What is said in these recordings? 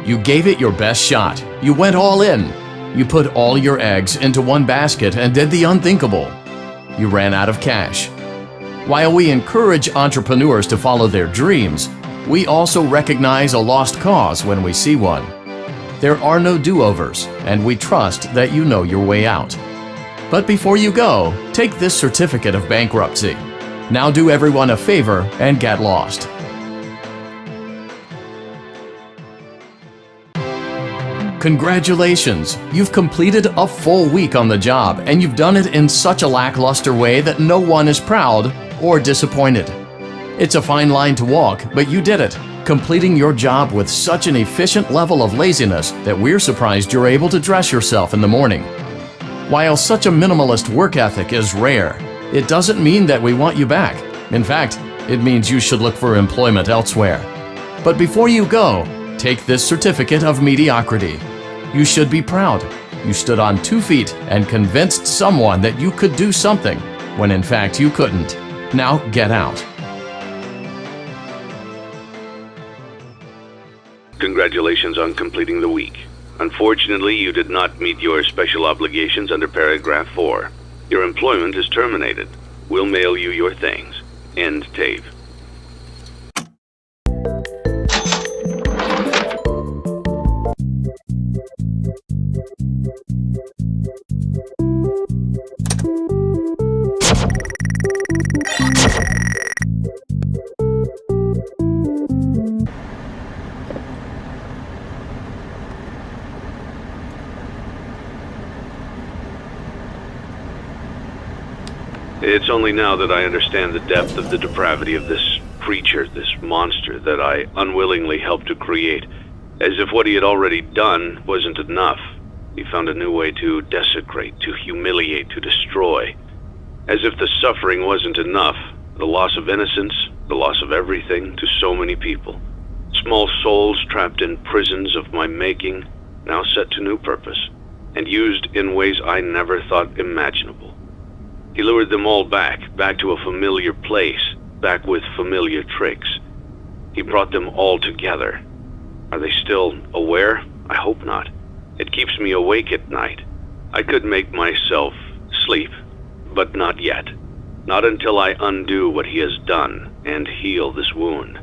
You gave it your best shot. You went all in. You put all your eggs into one basket and did the unthinkable. You ran out of cash. While we encourage entrepreneurs to follow their dreams, we also recognize a lost cause when we see one. There are no do-overs, and we trust that you know your way out. But before you go, take this certificate of bankruptcy. Now do everyone a favor and get lost. Congratulations! You've completed a full week on the job, and you've done it in such a lackluster way that no one is proud or disappointed. It's a fine line to walk, but you did it, completing your job with such an efficient level of laziness that we're surprised you're able to dress yourself in the morning. While such a minimalist work ethic is rare, it doesn't mean that we want you back. In fact, it means you should look for employment elsewhere. But before you go, take this certificate of mediocrity. You should be proud. You stood on 2 feet and convinced someone that you could do something, when in fact you couldn't. Now get out. Congratulations on completing the week. Unfortunately, you did not meet your special obligations under paragraph 4. Your employment is terminated. We'll mail you your things. End tape. It's only now that I understand the depth of the depravity of this creature, this monster that I unwillingly helped to create, as if what he had already done wasn't enough. He found a new way to desecrate, to humiliate, to destroy. As if the suffering wasn't enough, the loss of innocence, the loss of everything to so many people. Small souls trapped in prisons of my making, now set to new purpose, and used in ways I never thought imaginable. He lured them all back to a familiar place, back with familiar tricks. He brought them all together. Are they still aware? I hope not. It keeps me awake at night. I could make myself sleep, but not yet. Not until I undo what he has done and heal this wound.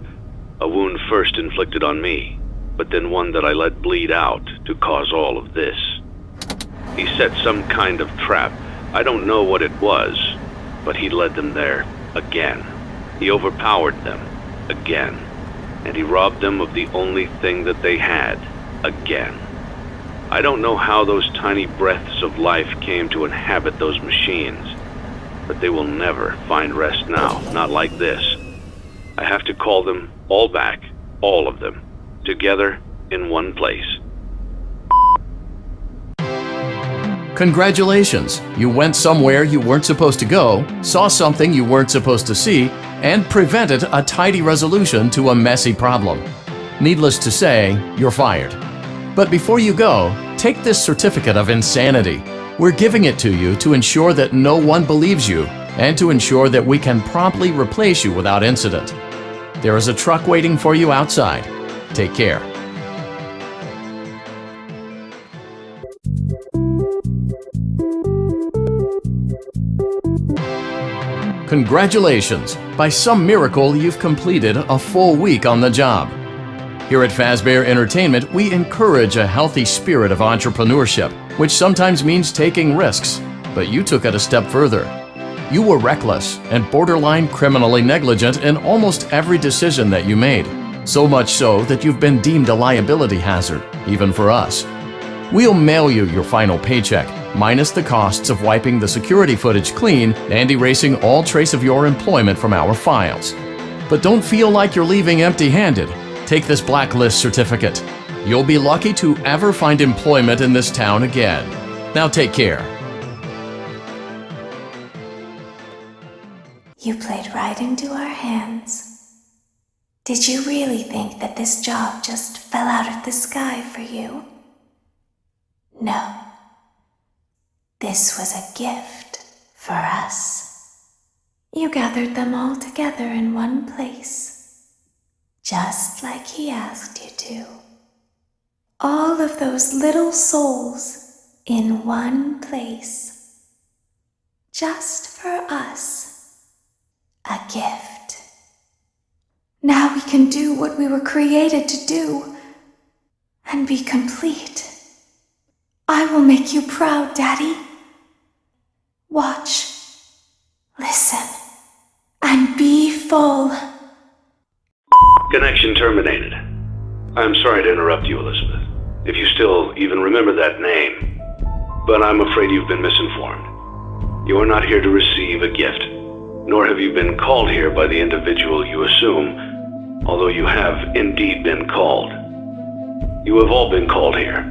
A wound first inflicted on me, but then one that I let bleed out to cause all of this. He set some kind of trap. I don't know what it was, but he led them there again. He overpowered them again, and he robbed them of the only thing that they had again. I don't know how those tiny breaths of life came to inhabit those machines, but they will never find rest now, not like this. I have to call them all back, all of them, together in one place. Congratulations! You went somewhere you weren't supposed to go, saw something you weren't supposed to see, and prevented a tidy resolution to a messy problem. Needless to say, you're fired. But before you go, take this certificate of insanity. We're giving it to you to ensure that no one believes you and to ensure that we can promptly replace you without incident. There is a truck waiting for you outside. Take care. Congratulations! By some miracle, you've completed a full week on the job. Here at Fazbear Entertainment, we encourage a healthy spirit of entrepreneurship, which sometimes means taking risks, but you took it a step further. You were reckless and borderline criminally negligent in almost every decision that you made, so much so that you've been deemed a liability hazard, even for us. We'll mail you your final paycheck, minus the costs of wiping the security footage clean and erasing all trace of your employment from our files. But don't feel like you're leaving empty-handed. Take this blacklist certificate. You'll be lucky to ever find employment in this town again. Now take care. You played right into our hands. Did you really think that this job just fell out of the sky for you? No. This was a gift for us. You gathered them all together in one place, just like he asked you to. all of those little souls in one place. Just for us. A gift. Now we can do what we were created to do and be complete. I will make you proud, Daddy. Watch, listen, and be full. Connection terminated. I'm sorry to interrupt you, Elizabeth, if you still even remember that name. But I'm afraid you've been misinformed. You are not here to receive a gift, nor have you been called here by the individual you assume, although you have indeed been called. You have all been called here,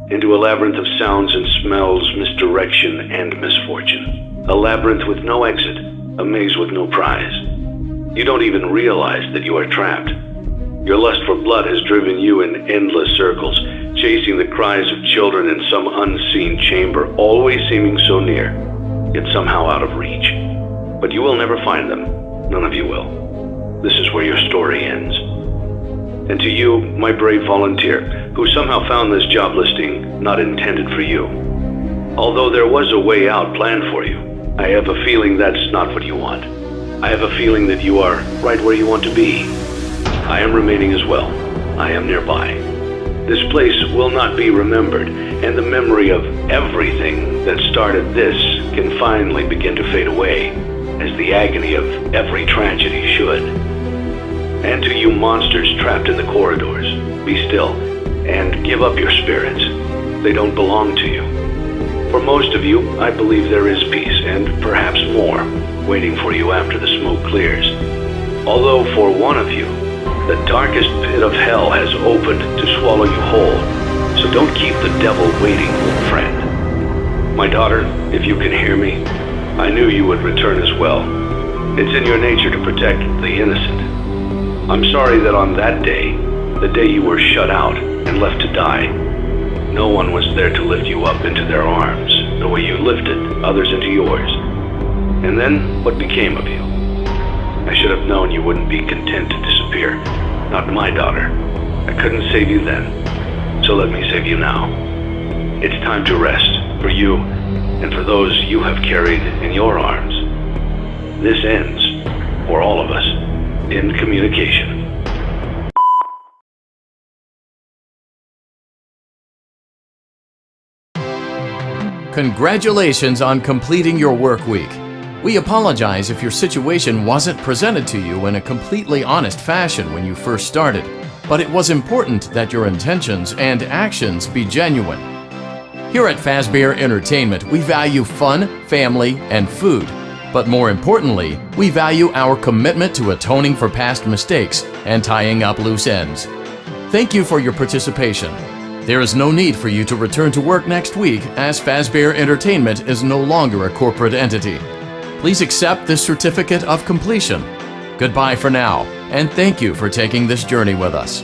into a labyrinth of sounds and smells, misdirection and misfortune. A labyrinth with no exit, a maze with no prize. You don't even realize that you are trapped. Your lust for blood has driven you in endless circles, chasing the cries of children in some unseen chamber, always seeming so near, yet somehow out of reach. But you will never find them. None of you will. This is where your story ends. And to you, my brave volunteer, who somehow found this job listing not intended for you. Although there was a way out planned for you, I have a feeling that's not what you want. I have a feeling that you are right where you want to be. I am remaining as well. I am nearby. This place will not be remembered, and the memory of everything that started this can finally begin to fade away, as the agony of every tragedy should. And to you monsters trapped in the corridors, be still, and give up your spirits. They don't belong to you. For most of you, I believe there is peace, and perhaps more, waiting for you after the smoke clears. Although for one of you, the darkest pit of hell has opened to swallow you whole, so don't keep the devil waiting, old friend. My daughter, if you can hear me, I knew you would return as well. It's in your nature to protect the innocent. I'm sorry that on that day, the day you were shut out and left to die, no one was there to lift you up into their arms, the way you lifted others into yours. And then, what became of you? I should have known you wouldn't be content to disappear. Not my daughter. I couldn't save you then, so let me save you now. It's time to rest, for you, and for those you have carried in your arms. This ends, for all of us, in communication. Congratulations on completing your work week. We apologize if your situation wasn't presented to you in a completely honest fashion when you first started, but it was important that your intentions and actions be genuine. Here at Fazbear Entertainment, we value fun, family, and food. But more importantly, we value our commitment to atoning for past mistakes and tying up loose ends. Thank you for your participation. There is no need for you to return to work next week, as Fazbear Entertainment is no longer a corporate entity. Please accept this certificate of completion. Goodbye for now, and thank you for taking this journey with us.